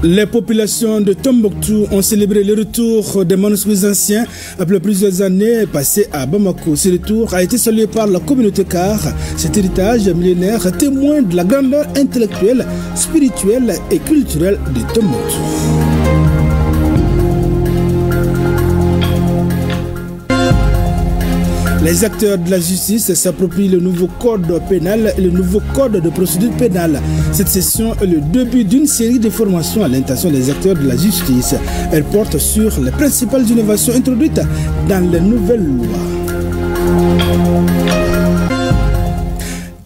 Les populations de Tombouctou ont célébré le retour des manuscrits anciens après plusieurs années passées à Bamako. Ce retour a été salué par la communauté car cet héritage millénaire témoin de la grandeur intellectuelle, spirituelle et culturelle de Tombouctou. Les acteurs de la justice s'approprient le nouveau code pénal et le nouveau code de procédure pénale. Cette session est le début d'une série de formations à l'intention des acteurs de la justice. Elle porte sur les principales innovations introduites dans les nouvelles lois.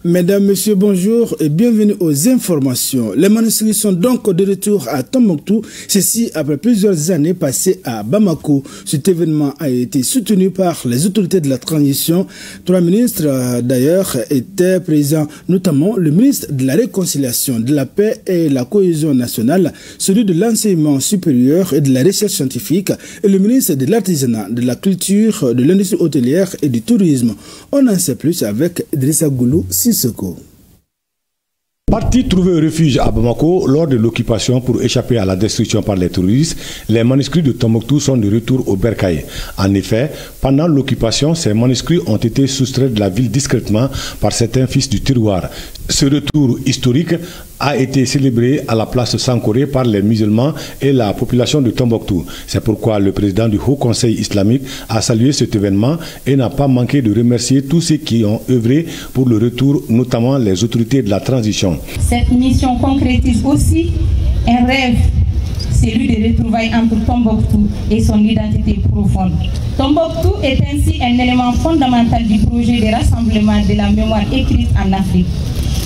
Mesdames, Messieurs, bonjour et bienvenue aux informations. Les manuscrits sont donc de retour à Tombouctou, ceci après plusieurs années passées à Bamako. Cet événement a été soutenu par les autorités de la transition. 3 ministres d'ailleurs étaient présents, notamment le ministre de la Réconciliation, de la Paix et la Cohésion nationale, celui de l'Enseignement supérieur et de la Recherche scientifique et le ministre de l'Artisanat, de la Culture, de l'Industrie hôtelière et du Tourisme. On en sait plus avec Idrissa Goulou Sissoko. Partis trouver refuge à Bamako lors de l'occupation pour échapper à la destruction par les terroristes, les manuscrits de Tombouctou sont de retour au Bercail. En effet, pendant l'occupation, ces manuscrits ont été soustraits de la ville discrètement par certains fils du tiroir. Ce retour historique a été célébré à la place Sankoré par les musulmans et la population de Tombouctou. C'est pourquoi le président du Haut Conseil islamique a salué cet événement et n'a pas manqué de remercier tous ceux qui ont œuvré pour le retour, notamment les autorités de la transition. Cette mission concrétise aussi un rêve, celui de retrouvailles entre Tombouctou et son identité profonde. Tombouctou est ainsi un élément fondamental du projet de rassemblement de la mémoire écrite en Afrique.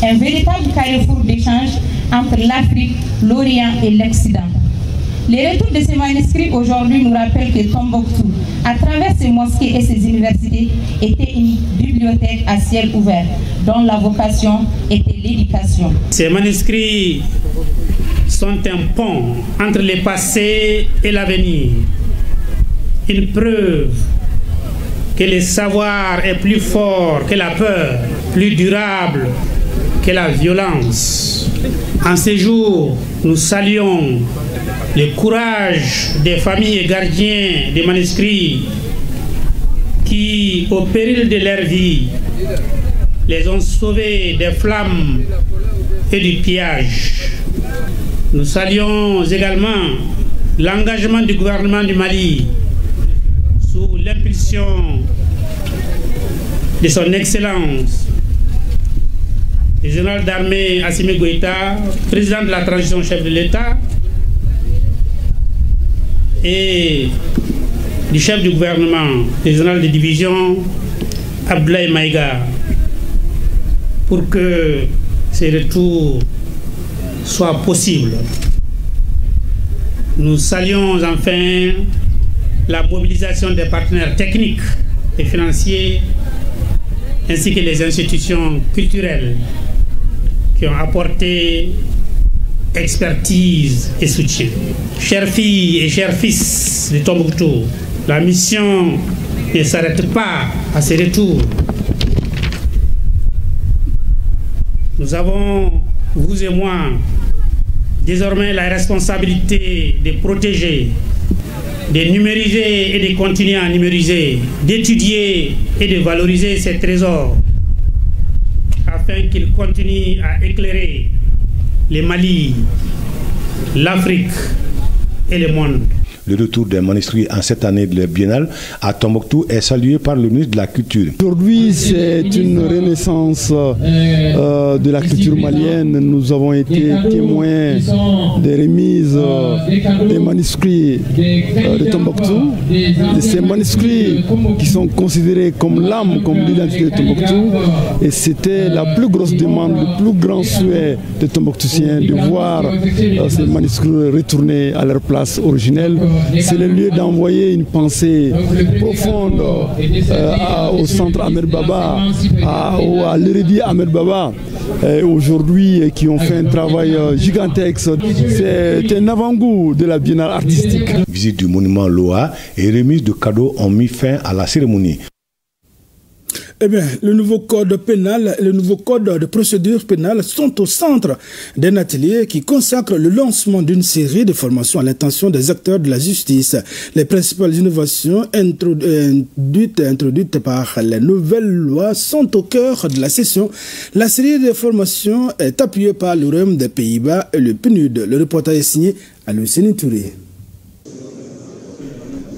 Un véritable carrefour d'échange entre l'Afrique, l'Orient et l'Occident. Les retours de ces manuscrits aujourd'hui nous rappellent que Tombouctou, à travers ses mosquées et ses universités, était une bibliothèque à ciel ouvert, dont la vocation était l'éducation. Ces manuscrits sont un pont entre le passé et l'avenir, une preuve que le savoir est plus fort que la peur, plus durable que la violence. En ces jours, nous saluons le courage des familles et gardiens des manuscrits qui, au péril de leur vie, les ont sauvés des flammes et du pillage. Nous saluons également l'engagement du gouvernement du Mali sous l'impulsion de son Excellence le général d'armée Assimi Goïta, président de la transition chef de l'État, et du chef du gouvernement, le général de division Abdoulaye Maïga, pour que ces retours soient possibles. Nous saluons enfin la mobilisation des partenaires techniques et financiers ainsi que les institutions culturelles qui ont apporté expertise et soutien. Chères filles et chers fils de Tombouctou, la mission ne s'arrête pas à ces retours. Nous avons, vous et moi, désormais la responsabilité de protéger, de numériser et de continuer à numériser, d'étudier et de valoriser ces trésors afin qu'ils continuent à éclairer le Mali, l'Afrique et le monde. Le retour des manuscrits en cette année de la biennale à Tombouctou est salué par le ministre de la Culture. Aujourd'hui, c'est une renaissance de la culture malienne. Nous avons été témoins des remises des manuscrits de Tombouctou, de ces manuscrits qui sont considérés comme l'âme, comme l'identité de Tombouctou. Et c'était la plus grosse demande, le plus grand souhait des Tombouctoutiens de voir ces manuscrits retourner à leur place originelle. c'est le lieu d'envoyer une pensée profonde au centre Ahmed Baba, à l'érudit Ahmed Baba, aujourd'hui qui ont fait un travail gigantesque. C'est un avant-goût de la biennale artistique. Visite du monument Loa et remise de cadeaux ont mis fin à la cérémonie. Eh bien, le nouveau code pénal et le nouveau code de procédure pénale sont au centre d'un atelier qui consacre le lancement d'une série de formations à l'intention des acteurs de la justice. Les principales innovations introduites par les nouvelles lois sont au cœur de la session. La série de formations est appuyée par le Royaume des Pays-Bas et le PNUD. Le reportage est signé à Lucien Touré.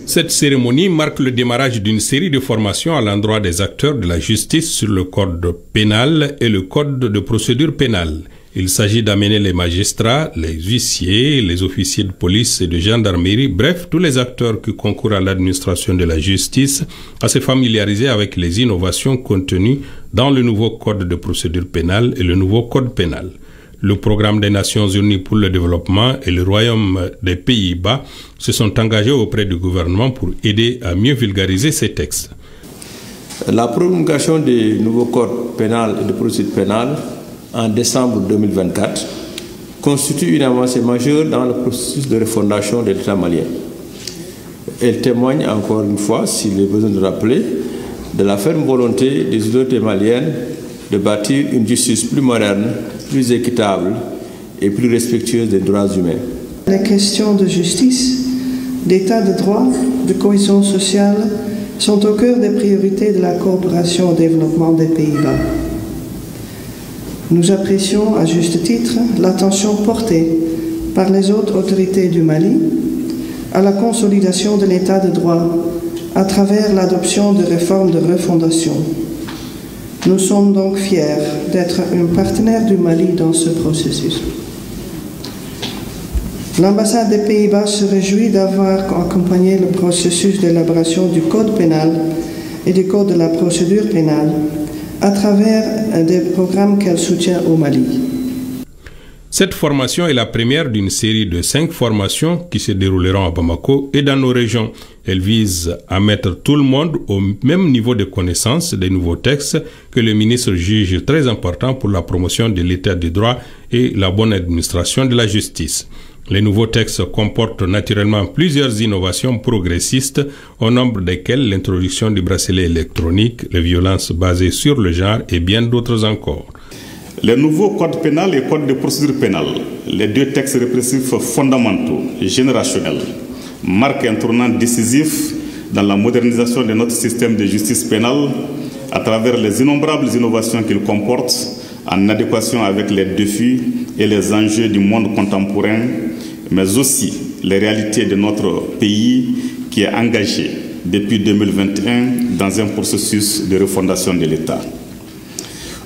Cette cérémonie marque le démarrage d'une série de formations à l'endroit des acteurs de la justice sur le code pénal et le code de procédure pénale. Il s'agit d'amener les magistrats, les huissiers, les officiers de police et de gendarmerie, bref, tous les acteurs qui concourent à l'administration de la justice, à se familiariser avec les innovations contenues dans le nouveau code de procédure pénale et le nouveau code pénal. Le programme des Nations Unies pour le développement et le Royaume des Pays-Bas se sont engagés auprès du gouvernement pour aider à mieux vulgariser ces textes. La promulgation du nouveau code pénal et de procédure pénale en décembre 2024 constitue une avancée majeure dans le processus de refondation de l'État malien. Elle témoigne encore une fois, s'il est besoin de rappeler, de la ferme volonté des autorités maliennes de bâtir une justice plus moderne, plus équitable et plus respectueuse des droits humains. Les questions de justice, d'état de droit, de cohésion sociale sont au cœur des priorités de la coopération au développement des Pays-Bas. Nous apprécions à juste titre l'attention portée par les autres autorités du Mali à la consolidation de l'état de droit à travers l'adoption de réformes de refondation. Nous sommes donc fiers d'être un partenaire du Mali dans ce processus. L'ambassade des Pays-Bas se réjouit d'avoir accompagné le processus d'élaboration du code pénal et du code de la procédure pénale à travers des programmes qu'elle soutient au Mali. Cette formation est la première d'une série de 5 formations qui se dérouleront à Bamako et dans nos régions. Elle vise à mettre tout le monde au même niveau de connaissance des nouveaux textes que le ministre juge très importants pour la promotion de l'état de droit et la bonne administration de la justice. Les nouveaux textes comportent naturellement plusieurs innovations progressistes, au nombre desquelles l'introduction du bracelet électronique, les violences basées sur le genre et bien d'autres encore. Le nouveau code pénal et code de procédure pénale, les deux textes répressifs fondamentaux et générationnels, marquent un tournant décisif dans la modernisation de notre système de justice pénale à travers les innombrables innovations qu'il comporte en adéquation avec les défis et les enjeux du monde contemporain, mais aussi les réalités de notre pays qui est engagé depuis 2021 dans un processus de refondation de l'État.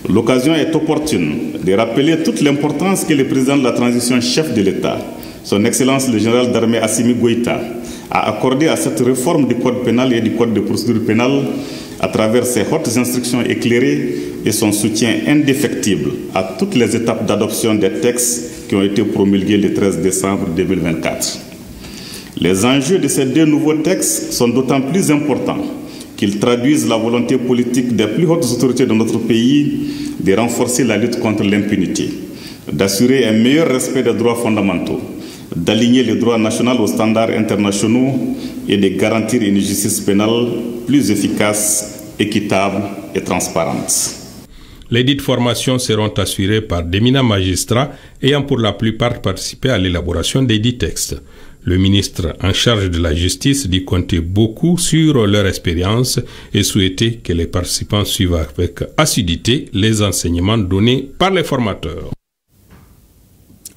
L'occasion est opportune de rappeler toute l'importance que le président de la transition, chef de l'État, son Excellence le général d'armée Assimi Goïta, a accordé à cette réforme du code pénal et du code de procédure pénale à travers ses hautes instructions éclairées et son soutien indéfectible à toutes les étapes d'adoption des textes qui ont été promulgués le 13 décembre 2024. Les enjeux de ces deux nouveaux textes sont d'autant plus importants qu'ils traduisent la volonté politique des plus hautes autorités de notre pays de renforcer la lutte contre l'impunité, d'assurer un meilleur respect des droits fondamentaux, d'aligner le droit national aux standards internationaux et de garantir une justice pénale plus efficace, équitable et transparente. Les dites formations seront assurées par d'éminents magistrats ayant pour la plupart participé à l'élaboration des dits textes. Le ministre en charge de la justice dit compter beaucoup sur leur expérience et souhaiter que les participants suivent avec assiduité les enseignements donnés par les formateurs.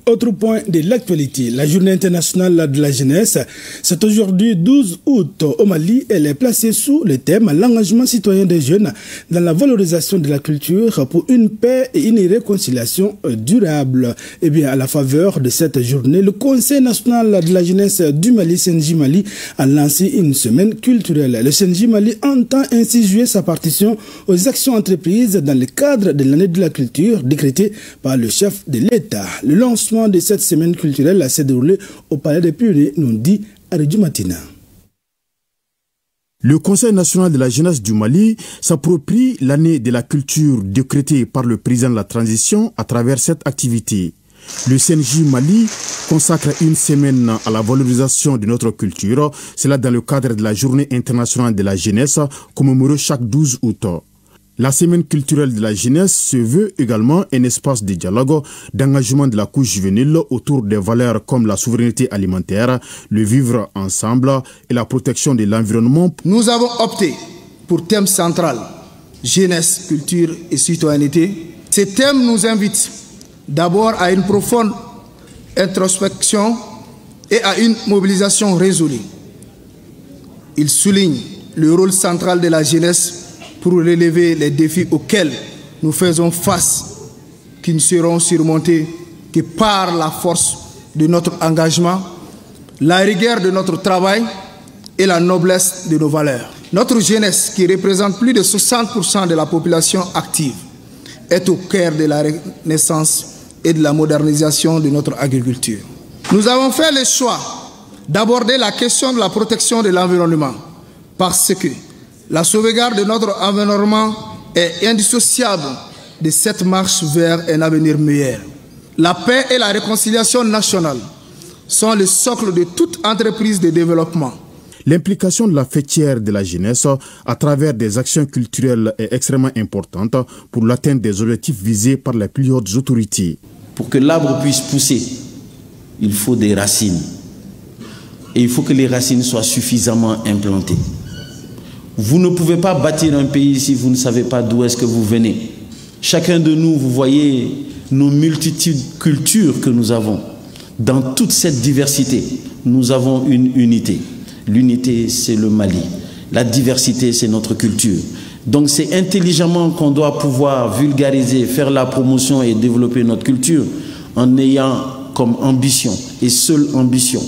Autre point de l'actualité, la journée internationale de la jeunesse, c'est aujourd'hui 12 août au Mali. Elle est placée sous le thème « L'engagement citoyen des jeunes dans la valorisation de la culture pour une paix et une réconciliation durable ». Eh bien, à la faveur de cette journée, le Conseil national de la jeunesse du Mali, CNJ Mali, a lancé une semaine culturelle. Le CNJ Mali entend ainsi jouer sa partition aux actions entreprises dans le cadre de l'année de la culture décrétée par le chef de l'État. Le lancement de cette semaine culturelle s'est déroulé au Palais des Pyrénées, nous dit Aridju Matina. Le Conseil national de la jeunesse du Mali s'approprie l'année de la culture décrétée par le président de la transition à travers cette activité. Le CNJ Mali consacre une semaine à la valorisation de notre culture, cela dans le cadre de la Journée internationale de la jeunesse commémorée chaque 12 août. La semaine culturelle de la jeunesse se veut également un espace de dialogue, d'engagement de la couche juvénile autour des valeurs comme la souveraineté alimentaire, le vivre ensemble et la protection de l'environnement. Nous avons opté pour thème central, jeunesse, culture et citoyenneté. Ces thèmes nous invitent d'abord à une profonde introspection et à une mobilisation résolue. Il souligne le rôle central de la jeunesse pour relever les défis auxquels nous faisons face, qui ne seront surmontés que par la force de notre engagement, la rigueur de notre travail et la noblesse de nos valeurs. Notre jeunesse, qui représente plus de 60% de la population active, est au cœur de la renaissance et de la modernisation de notre agriculture. Nous avons fait le choix d'aborder la question de la protection de l'environnement parce que la sauvegarde de notre environnement est indissociable de cette marche vers un avenir meilleur. La paix et la réconciliation nationale sont le socle de toute entreprise de développement. L'implication de la fêtière de la jeunesse à travers des actions culturelles est extrêmement importante pour l'atteinte des objectifs visés par les plus hautes autorités. Pour que l'arbre puisse pousser, il faut des racines. Et il faut que les racines soient suffisamment implantées. Vous ne pouvez pas bâtir un pays si vous ne savez pas d'où est-ce que vous venez. Chacun de nous, vous voyez nos multitudes de cultures que nous avons. Dans toute cette diversité, nous avons une unité. L'unité, c'est le Mali. La diversité, c'est notre culture. Donc c'est intelligemment qu'on doit pouvoir vulgariser, faire la promotion et développer notre culture en ayant comme ambition, et seule ambition,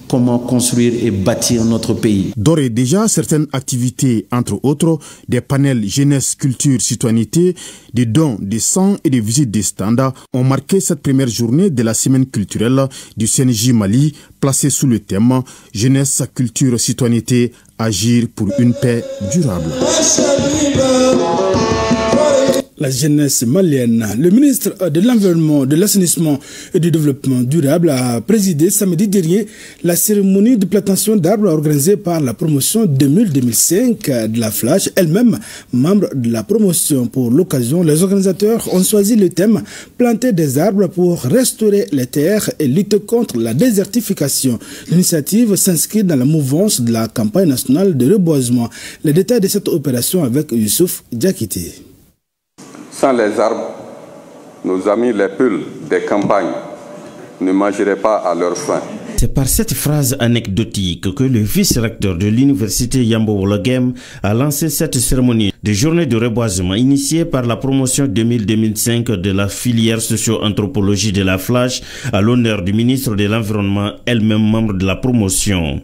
comment construire et bâtir notre pays. D'ores et déjà, certaines activités, entre autres, des panels jeunesse, culture, citoyenneté, des dons, des sangs et des visites des standards ont marqué cette première journée de la semaine culturelle du CNJ Mali, placée sous le thème jeunesse, culture, citoyenneté, agir pour une paix durable. La jeunesse malienne. Le ministre de l'Environnement, de l'Assainissement et du Développement durable a présidé samedi dernier la cérémonie de plantation d'arbres organisée par la promotion 2000-2005 de la Flash, elle-même membre de la promotion. Pour l'occasion, les organisateurs ont choisi le thème « Planter des arbres pour restaurer les terres et lutter contre la désertification ». L'initiative s'inscrit dans la mouvance de la campagne nationale de reboisement. Les détails de cette opération avec Youssouf Diakité. Sans les arbres, nos amis les peuls des campagnes ne mangeraient pas à leur faim. C'est par cette phrase anecdotique que le vice-recteur de l'université Yambo Wologem a lancé cette cérémonie de journée de reboisement initiée par la promotion 2000-2005 de la filière socio-anthropologie de la Flash à l'honneur du ministre de l'Environnement, elle-même membre de la promotion.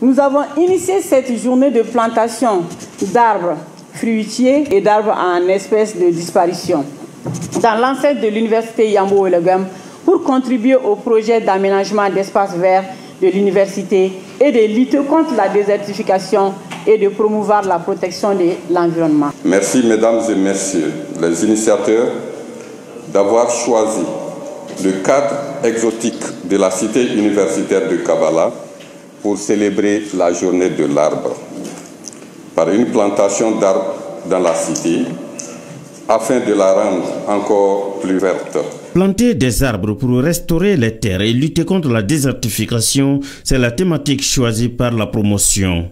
Nous avons initié cette journée de plantation d'arbres fruitiers et d'arbres en espèce de disparition dans l'enceinte de l'université Yambo Wologem pour contribuer au projet d'aménagement d'espaces verts de l'université et de lutter contre la désertification et de promouvoir la protection de l'environnement. Merci mesdames et messieurs les initiateurs d'avoir choisi le cadre exotique de la cité universitaire de Kabala pour célébrer la journée de l'arbre par une plantation d'arbres dans la cité, afin de la rendre encore plus verte. Planter des arbres pour restaurer les terres et lutter contre la désertification, c'est la thématique choisie par la promotion.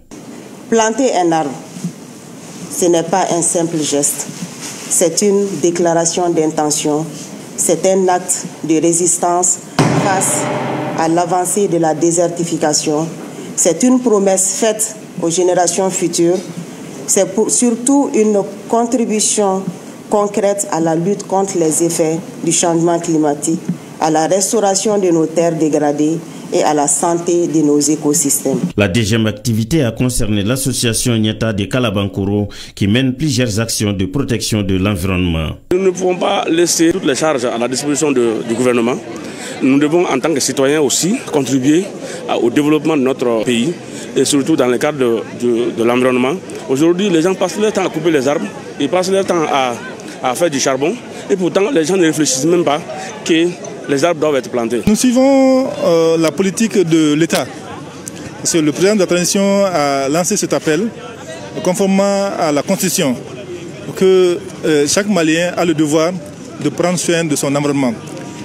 Planter un arbre, ce n'est pas un simple geste, c'est une déclaration d'intention, c'est un acte de résistance face à l'avancée de la désertification, c'est une promesse faite aux générations futures, c'est surtout une contribution concrète à la lutte contre les effets du changement climatique, à la restauration de nos terres dégradées et à la santé de nos écosystèmes. La deuxième activité a concerné l'association Nyata de Kalabankoro qui mène plusieurs actions de protection de l'environnement. Nous ne pouvons pas laisser toutes les charges à la disposition du gouvernement. Nous devons, en tant que citoyens aussi, contribuer au développement de notre pays et surtout dans le cadre de l'environnement. Aujourd'hui, les gens passent leur temps à couper les arbres, ils passent leur temps à faire du charbon et pourtant les gens ne réfléchissent même pas que les arbres doivent être plantés. Nous suivons la politique de l'État. Parce que le président de la transition a lancé cet appel conformément à la Constitution que chaque Malien a le devoir de prendre soin de son environnement.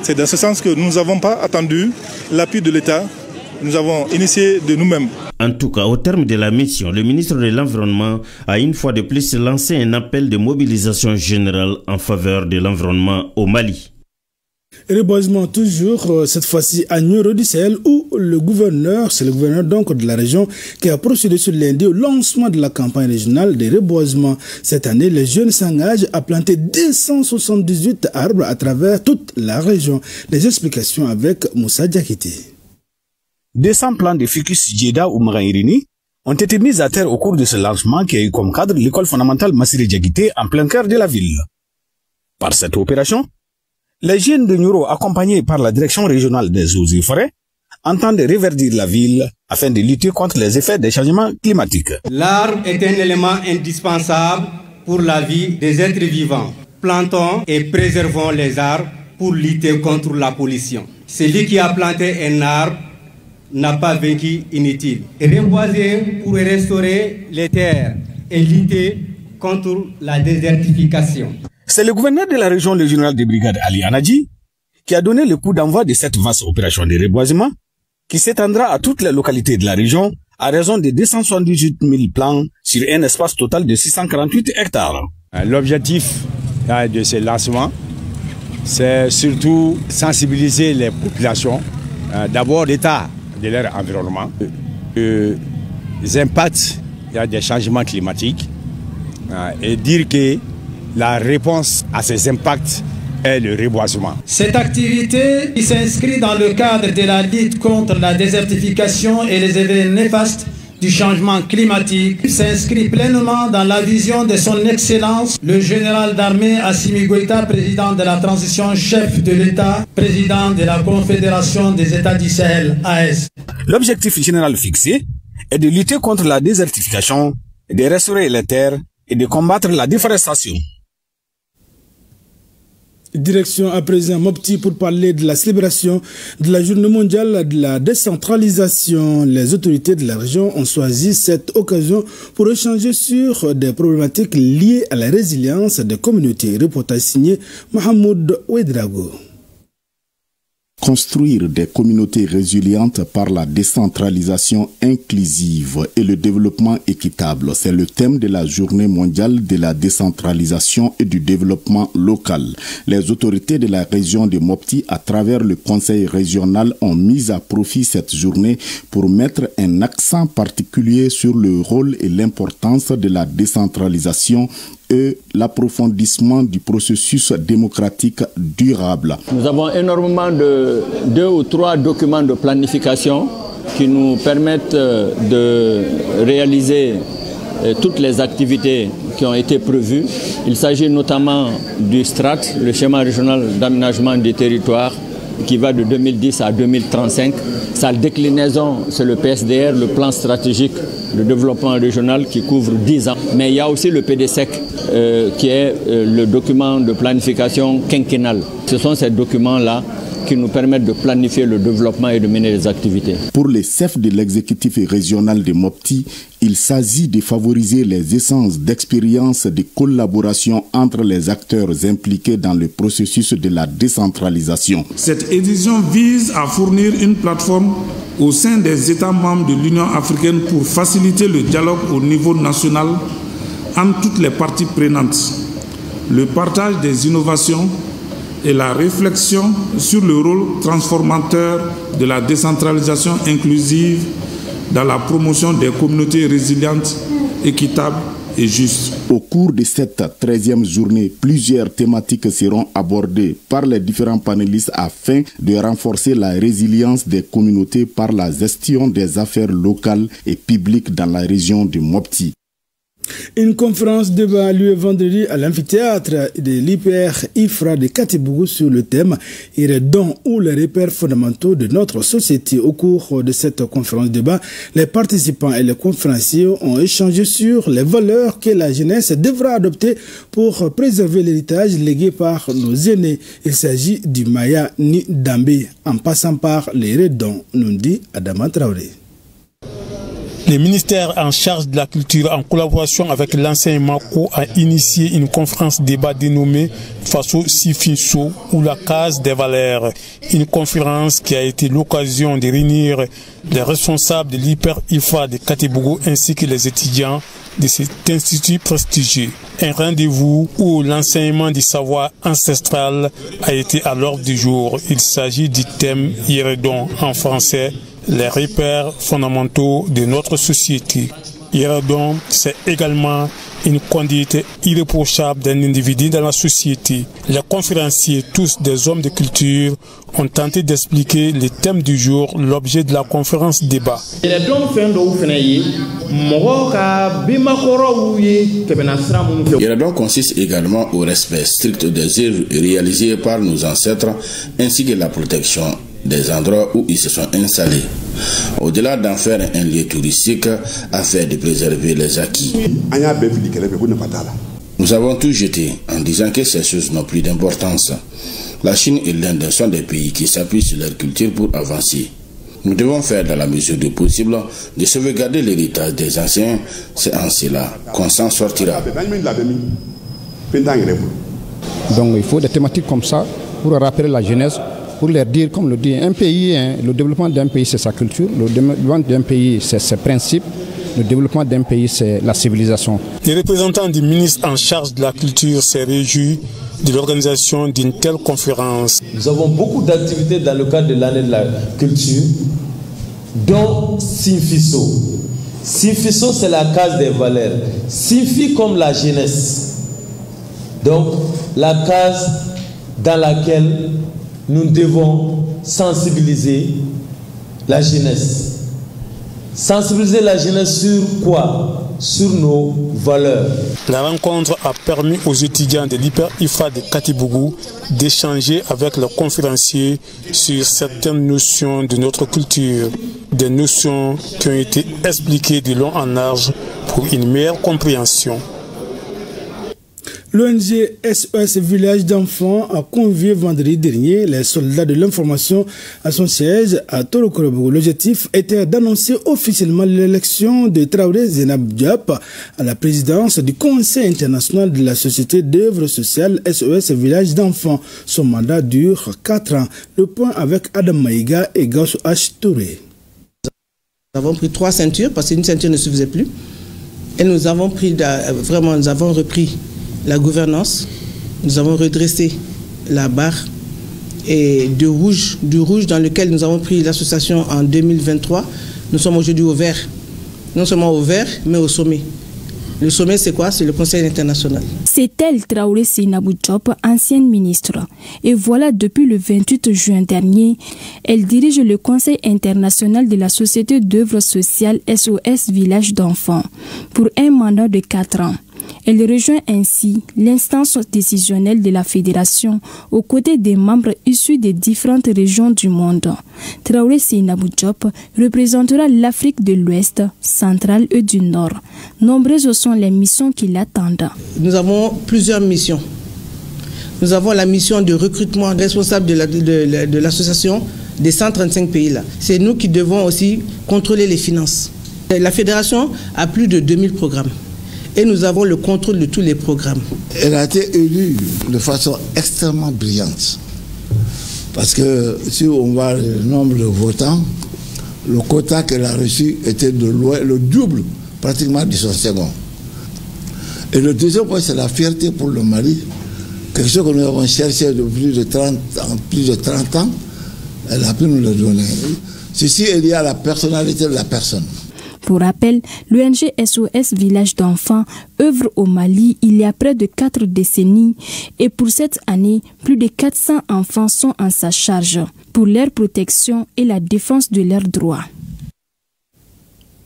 C'est dans ce sens que nous n'avons pas attendu l'appui de l'État, nous avons initié de nous-mêmes. En tout cas, au terme de la mission, le ministre de l'Environnement a une fois de plus lancé un appel de mobilisation générale en faveur de l'environnement au Mali. Reboisement toujours, cette fois-ci à Nioro du Sahel, où le gouverneur, c'est le gouverneur donc de la région qui a procédé ce lundi au lancement de la campagne régionale de reboisement. Cette année, les jeunes s'engagent à planter 278 arbres à travers toute la région. Les explications avec Moussa Diakité. 200 plants de ficus Djeda ou Marangirini ont été mis à terre au cours de ce lancement qui a eu comme cadre l'école fondamentale Massiré Diakité en plein cœur de la ville. Par cette opération, les jeunes de Nioro, accompagnés par la direction régionale des eaux et forêts, entendent reverdir la ville afin de lutter contre les effets des changements climatiques. L'arbre est un élément indispensable pour la vie des êtres vivants. Plantons et préservons les arbres pour lutter contre la pollution. Celui qui a planté un arbre n'a pas vaincu inutile. Reboiser pour restaurer les terres et lutter contre la désertification. C'est le gouverneur de la région, le général de brigade Ali Anadji, qui a donné le coup d'envoi de cette vaste opération de reboisement qui s'étendra à toutes les localités de la région à raison de 278 000 plants sur un espace total de 648 hectares. L'objectif de ce lancement, c'est surtout sensibiliser les populations, d'abord l'état de leur environnement, les impacts des changements climatiques et dire que la réponse à ces impacts est le reboisement. Cette activité qui s'inscrit dans le cadre de la lutte contre la désertification et les effets néfastes du changement climatique s'inscrit pleinement dans la vision de son Excellence, le général d'armée Assimi Goïta, président de la transition, chef de l'État, président de la Confédération des États du Sahel, AES. L'objectif général fixé est de lutter contre la désertification, de restaurer les terres et de combattre la déforestation. Direction à présent Mopti pour parler de la célébration de la journée mondiale de la décentralisation. Les autorités de la région ont choisi cette occasion pour échanger sur des problématiques liées à la résilience des communautés. Reportage signé Mahmoud Ouedrago. Construire des communautés résilientes par la décentralisation inclusive et le développement équitable, c'est le thème de la Journée mondiale de la décentralisation et du développement local. Les autorités de la région de Mopti, à travers le conseil régional, ont mis à profit cette journée pour mettre un accent particulier sur le rôle et l'importance de la décentralisation et l'approfondissement du processus démocratique durable. Nous avons énormément de 2 ou 3 documents de planification qui nous permettent de réaliser toutes les activités qui ont été prévues. Il s'agit notamment du STRAT, le schéma régional d'aménagement des territoires, qui va de 2010 à 2035. Sa déclinaison, c'est le PSDR, le plan stratégique de développement régional qui couvre 10 ans. Mais il y a aussi le PDSEC, qui est le document de planification quinquennale. Ce sont ces documents-là qui nous permettent de planifier le développement et de mener les activités. Pour les chefs de l'exécutif régional de Mopti, il s'agit de favoriser les essences d'expérience de collaboration entre les acteurs impliqués dans le processus de la décentralisation. Cette édition vise à fournir une plateforme au sein des États membres de l'Union africaine pour faciliter le dialogue au niveau national entre toutes les parties prenantes, le partage des innovations et la réflexion sur le rôle transformateur de la décentralisation inclusive dans la promotion des communautés résilientes, équitables et justes. Au cours de cette 13e journée, plusieurs thématiques seront abordées par les différents panélistes afin de renforcer la résilience des communautés par la gestion des affaires locales et publiques dans la région de Mopti. Une conférence débat a lieu vendredi à l'amphithéâtre de l'IPR-IFRA de Katibougou sur le thème « Iredon ou les repères fondamentaux de notre société ». Au cours de cette conférence débat, les participants et les conférenciers ont échangé sur les valeurs que la jeunesse devra adopter pour préserver l'héritage légué par nos aînés. Il s'agit du Maya ni Dambé, en passant par les Redons, nous dit Adama Traoré. Le ministère en charge de la culture, en collaboration avec l'enseignement MACO, a initié une conférence débat dénommée Faso Sifinso ou la case des valeurs. Une conférence qui a été l'occasion de réunir les responsables de l'IPR-IFRA de Katibougou ainsi que les étudiants de cet institut prestigieux. Un rendez-vous où l'enseignement du savoir ancestral a été à l'ordre du jour. Il s'agit du thème Iredon en français, les repères fondamentaux de notre société. Iredon, c'est également une conduite irréprochable d'un individu dans la société. Les conférenciers, tous des hommes de culture, ont tenté d'expliquer les thèmes du jour, l'objet de la conférence débat. Iredon consiste également au respect strict des œuvres réalisées par nos ancêtres ainsi que la protection des endroits où ils se sont installés, au-delà d'en faire un lieu touristique afin de préserver les acquis. Nous avons tout jeté en disant que ces choses n'ont plus d'importance. La Chine et l'Inde sont des pays qui s'appuient sur leur culture pour avancer. Nous devons faire dans la mesure du possible de sauvegarder l'héritage des anciens, c'est en cela qu'on s'en sortira. Donc il faut des thématiques comme ça pour rappeler la jeunesse, pour leur dire, comme le dit un pays, le développement d'un pays c'est sa culture, le développement d'un pays c'est ses principes, le développement d'un pays c'est la civilisation. Les représentants du ministre en charge de la culture s'est réjoui de l'organisation d'une telle conférence. Nous avons beaucoup d'activités dans le cadre de l'année de la culture, dont Simfiso. Simfiso c'est la case des valeurs. Simfi comme la jeunesse. Donc la case dans laquelle nous devons sensibiliser la jeunesse. Sensibiliser la jeunesse sur quoi? Sur nos valeurs. La rencontre a permis aux étudiants de l'IPR-IFRA de Katibougou d'échanger avec leurs conférenciers sur certaines notions de notre culture, des notions qui ont été expliquées de long en large pour une meilleure compréhension. L'ONG SOS Village d'enfants a convié vendredi dernier les soldats de l'information à son siège à Torokorobo. L'objectif était d'annoncer officiellement l'élection de Traoré Zainab Diop à la présidence du Conseil international de la société d'œuvres sociales SOS Village d'enfants. Son mandat dure 4 ans. Le point avec Adam Maïga et Gauss H. Touré. Nous avons pris 3 ceintures parce qu'une ceinture ne suffisait plus. Et nous avons pris nous avons repris la gouvernance, nous avons redressé la barre et du rouge dans lequel nous avons pris l'association en 2023. Nous sommes aujourd'hui au vert, non seulement au vert, mais au sommet. Le sommet, c'est quoi? C'est le Conseil international. C'est elle, Traoré Zainab Diop, ancienne ministre. Et voilà, depuis le 28 juin dernier, elle dirige le Conseil international de la société d'œuvres sociales SOS Village d'enfants pour un mandat de 4 ans. Elle rejoint ainsi l'instance décisionnelle de la fédération aux côtés des membres issus des différentes régions du monde. Traoré Zainab Diop représentera l'Afrique de l'Ouest, centrale et du Nord. Nombreuses sont les missions qui l'attendent. Nous avons plusieurs missions. Nous avons la mission de recrutement responsable de l'association des 135 pays là. C'est nous qui devons aussi contrôler les finances. La fédération a plus de 2000 programmes. Et nous avons le contrôle de tous les programmes. Elle a été élue de façon extrêmement brillante. Parce que si on voit le nombre de votants, le quota qu'elle a reçu était de loin le double pratiquement de son second. Et le deuxième point, c'est la fierté pour le Mali. Quelque chose que nous avons cherché depuis plus de 30 ans, elle a pu nous le donner. Ceci est lié à la personnalité de la personne. Pour rappel, l'ONG SOS Village d'enfants œuvre au Mali il y a près de 4 décennies et pour cette année, plus de 400 enfants sont en sa charge pour leur protection et la défense de leurs droits.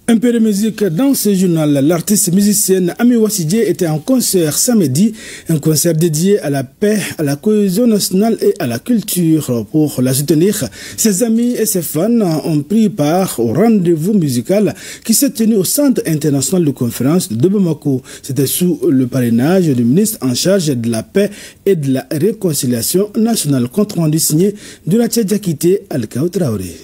Un peu de musique dans ce journal. L'artiste musicienne Ami Wassidje était en concert samedi, un concert dédié à la paix, à la cohésion nationale et à la culture. Pour la soutenir, ses amis et ses fans ont pris part au rendez-vous musical qui s'est tenu au Centre international de conférence de Bamako. C'était sous le parrainage du ministre en charge de la paix et de la réconciliation nationale. Compte rendu signé de la Tchadjakité Alkaou Traoré.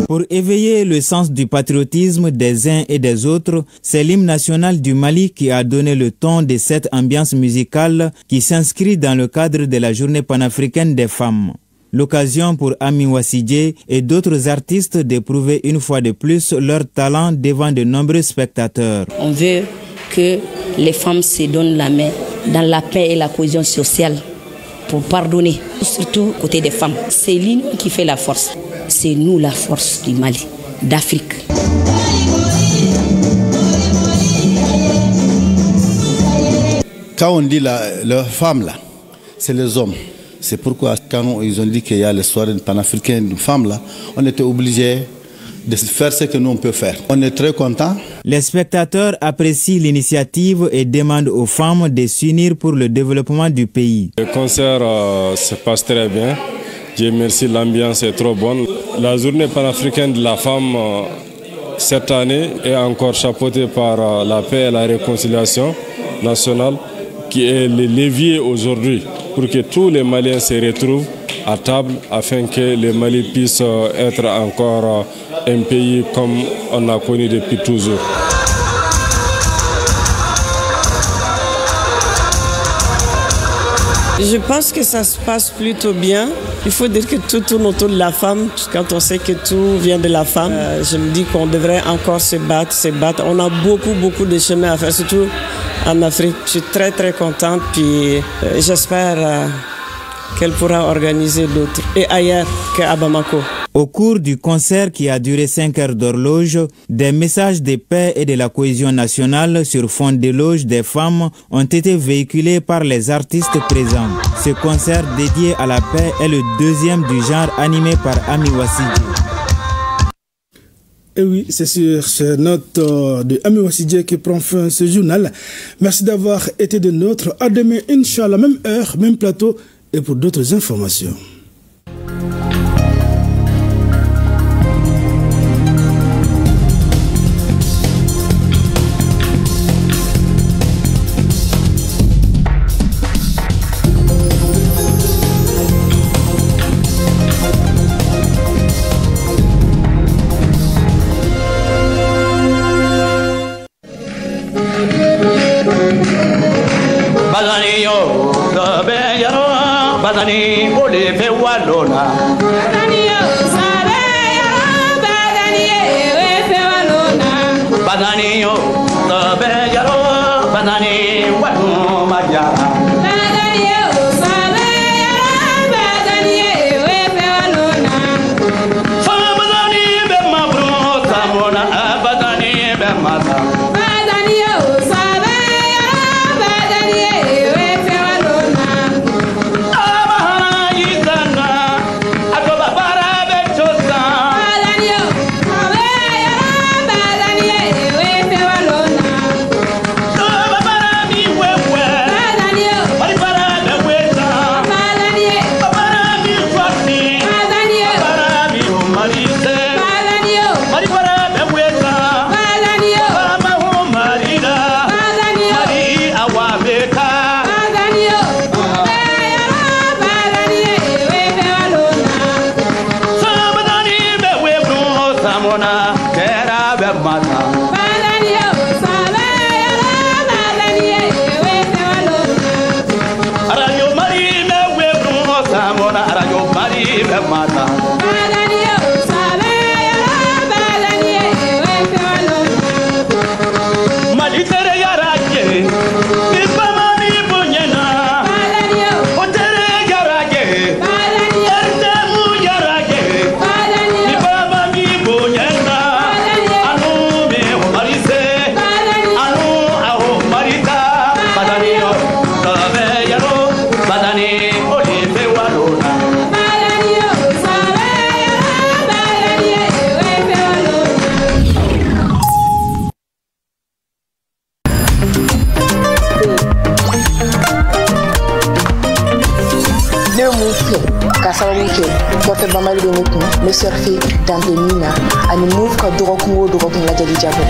Pour éveiller le sens du patriotisme des uns et des autres, c'est l'hymne national du Mali qui a donné le ton de cette ambiance musicale qui s'inscrit dans le cadre de la journée panafricaine des femmes. L'occasion pour Ami Wassidje et d'autres artistes d'éprouver une fois de plus leur talent devant de nombreux spectateurs. On veut que les femmes se donnent la main dans la paix et la cohésion sociale pour pardonner, surtout côté des femmes. C'est l'union qui fait la force. C'est nous la force du Mali, d'Afrique. Quand on dit la femme là, c'est les hommes. C'est pourquoi quand ils ont dit qu'il y a l'histoire panafricaine d'une femme là, on était obligé de faire ce que nous on peut faire. On est très contents. Les spectateurs apprécient l'initiative et demandent aux femmes de s'unir pour le développement du pays. Le concert se passe très bien. Dieu merci, l'ambiance est trop bonne. La journée panafricaine de la femme cette année est encore chapeautée par la paix et la réconciliation nationale qui est le levier aujourd'hui pour que tous les Maliens se retrouvent à table afin que le Mali puisse être encore un pays comme on a connu depuis toujours. Je pense que ça se passe plutôt bien. Il faut dire que tout tourne autour de la femme. Quand on sait que tout vient de la femme, je me dis qu'on devrait encore se battre. On a beaucoup de chemin à faire, surtout en Afrique. Je suis très contente, puis j'espère qu'elle pourra organiser d'autres et ailleurs qu'à Bamako. Au cours du concert qui a duré 5 heures d'horloge, des messages de paix et de la cohésion nationale sur fond d'éloge des femmes ont été véhiculés par les artistes présents. Ce concert dédié à la paix est le deuxième du genre animé par Ami Wassidje. Et oui, c'est sur cette note de Ami Wassidje qui prend fin ce journal. Merci d'avoir été de nôtres. À demain, Inch'Allah, même heure, même plateau et pour d'autres informations. Badani bole fe walona Badani yo sabe yaro Badani we fe walona Badani yo sabe yaro Badani wanu majara Badani yo sabe yaro Badani we fe walona Fa badani be mabro samona Badani be mata Badani yo sabe yaro Badani we fe walona surfer dans des mines ani move ka dɔgɔkun o dɔgɔkun lajɛli jabo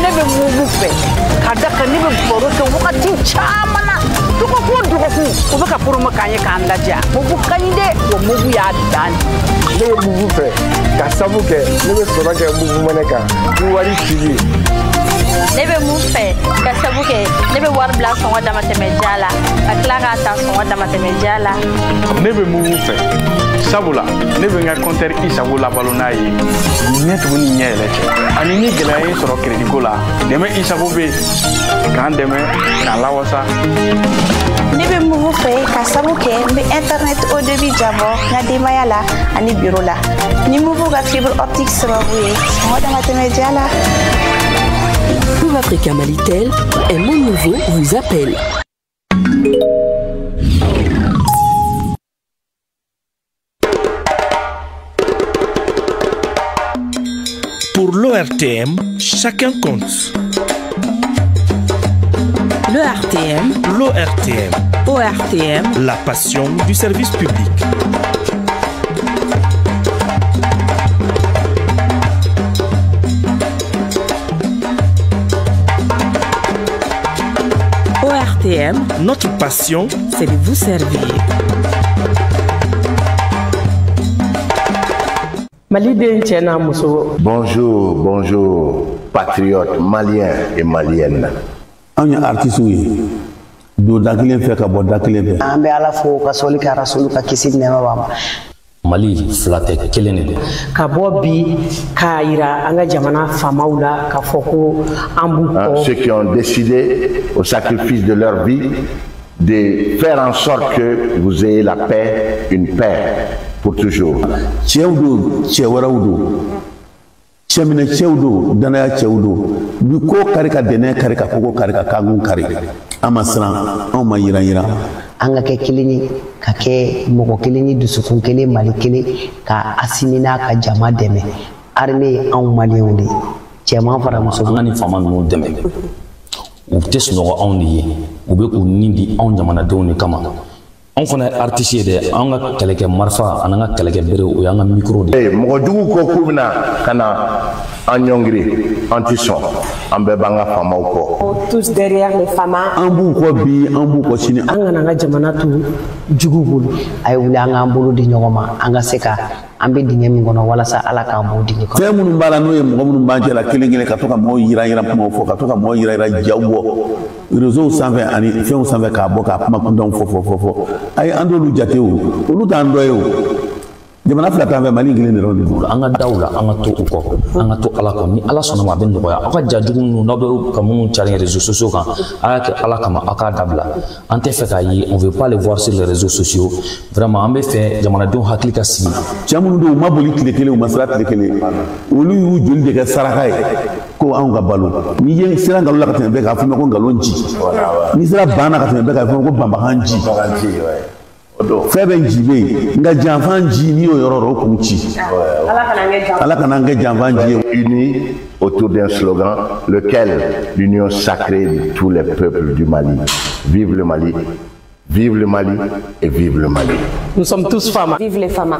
ne bɛ move fɛ ka da kan ne bɛ baro kɛ wagati caman na dɔgɔkun o dɔgɔkun u bɛ ka promo k'an ye k'an ladiya move ka ɲi dɛ wa move y'a dan ne bɛ move fɛ ka sabu kɛ ne bɛ sɔrɔ kɛ move mɛnɛ kan ni wari tigi ne bɛ mun fɛ ka sabu kɛ ne bɛ wari bila sɔngɔ damatɛmɛdiya la ka tila k'a ta sɔngɔ damatɛmɛdiya la ne bɛ mun fɛ sabula ne bɛ n ka compteur Isago labalo n'a ye ɲɛ tugu ni ɲɛ yɛlɛ cɛ ani ni gɛlɛya ye sɔrɔ crédit ko la dɛmɛ Isago bɛ k'an dɛmɛ k'an lawasa ne bɛ mun fɛ ka sabu kɛ n bɛ internet au débit jabɔ n ka denbaya la ani bureau la ni Mouv'u ka fibre optique sababu ye sɔngɔ damatɛmɛdiya la. Pour Africa Malitel, un monde nouveau vous appelle. Pour l'ORTM, chacun compte. L'ORTM, ORTM, la passion du service public. ORTM, notre passion, c'est de vous servir. Bonjour, bonjour, patriotes maliens et maliennes. On est artiste, oui. Mali fila tɛ kelen de don ka bɔ bi k'a yira an ka jamana faamaw la k'a fɔ ko an b'u kɔ. Ceux qui ont décidé au sacrifice de leur vie de faire en sorte que vous ayez la paix, une paix pour toujours. Cɛw don cɛ wɛrɛw don cɛminɛ cɛw don danaya cɛw don bi ko kari ka dɛnɛ kari ka kogo kari ka kangun kari an ma siran anw ma yiran an ka kɛ kelen ye ka kɛ mɔgɔ kelen ye dusukun kelen mali kelen ka asimina ka jama dɛmɛ armée ye anw maliyɛnw de cɛman fara muso an ka ni faama ninnu dɛmɛ u tɛ sunɔgɔ anw de ye u bɛ k'u nin di anw jamanadenw de kama anw fana ye artiste ye dɛ an ka kɛlɛkɛ marifa ani an ka kɛlɛkɛ bere o y'an ka micro de mɔgɔ jugu ko k'u bɛna ka na an ɲɔngiri an ti sɔn an bɛɛ b'an ka faamaw kɔ. Tous derrière les famas. An b'u kɔ bi an b'u kɔ sini. An kana an ka jamana to juguw bolo. A ye wuli an k'an bolo di ɲɔgɔn ma an ka se ka an bɛ dingɛ min kɔnɔ walasa ala k'an b'o dingɛ kɔnɔ. Fɛn minnu b'a la n'o ye mɔgɔ minnu b'an cɛla kelen kelen ka to ka mɔgɔw yira kumaw fɔ ka to ka mɔgɔw yira jaw bɔ réseau sanfɛ ani fɛnw sanfɛ k'a bɔ k'a kuma kundanw fɔ a ye an t'olu jate o olu t'an dɔ ye o. jamana fila t'an fɛ Mali kelen de don an ka daw la an ka to u kɔ an ka to ala kɔ ni ala sɔnna ma a bɛ nɔgɔya aw ka ja jugu ninnu n'aw bɛ ka minnu cari réseaux sociaux kan a y'a kɛ ala kama aw k'a dabila an tɛ fɛ k'a ye on veut pas les voir sur les réseaux sociaux vraiment an bɛ fɛ jamanadenw hakili ka sigi cɛ minnu don u ma boli tile kelen u ma sira tile kelen olu y'u joli de kɛ saraka ye ko anw ka balo n'i ye sira nkalon la ka tɛmɛ bɛɛ k'a fɔ ma ko nkalon ci n'i sera banna ka tɛmɛ bɛɛ k'a fɔ ko banbagan ci fɛn bɛ nci bɛ yen nka janfan ji n'i y'o yɔrɔ o kun ci ala kana an kɛ janfan ji ye. Unis autour d'un slogan, lequel l'union sacrée de tous les peuples du Mali. Vive le Mali, vive le Mali et vive le Mali. Nous sommes tous femmes. Vive les femmes.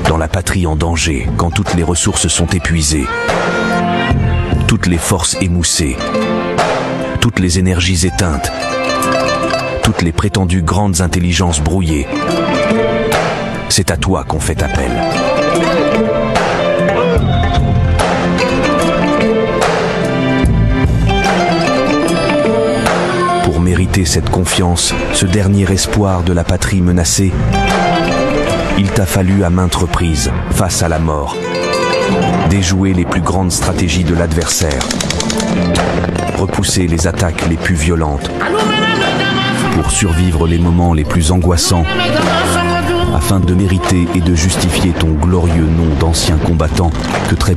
Dans la patrie en danger, quand toutes les ressources sont épuisées, toutes les forces émoussées, toutes les énergies éteintes, toutes les prétendues grandes intelligences brouillées, c'est à toi qu'on fait appel. Pour mériter cette confiance, ce dernier espoir de la patrie menacée, il t'a fallu à maintes reprises, face à la mort, déjouer les plus grandes stratégies de l'adversaire, repousser les attaques les plus violentes, pour survivre les moments les plus angoissants, afin de mériter et de justifier ton glorieux nom d'ancien combattant que très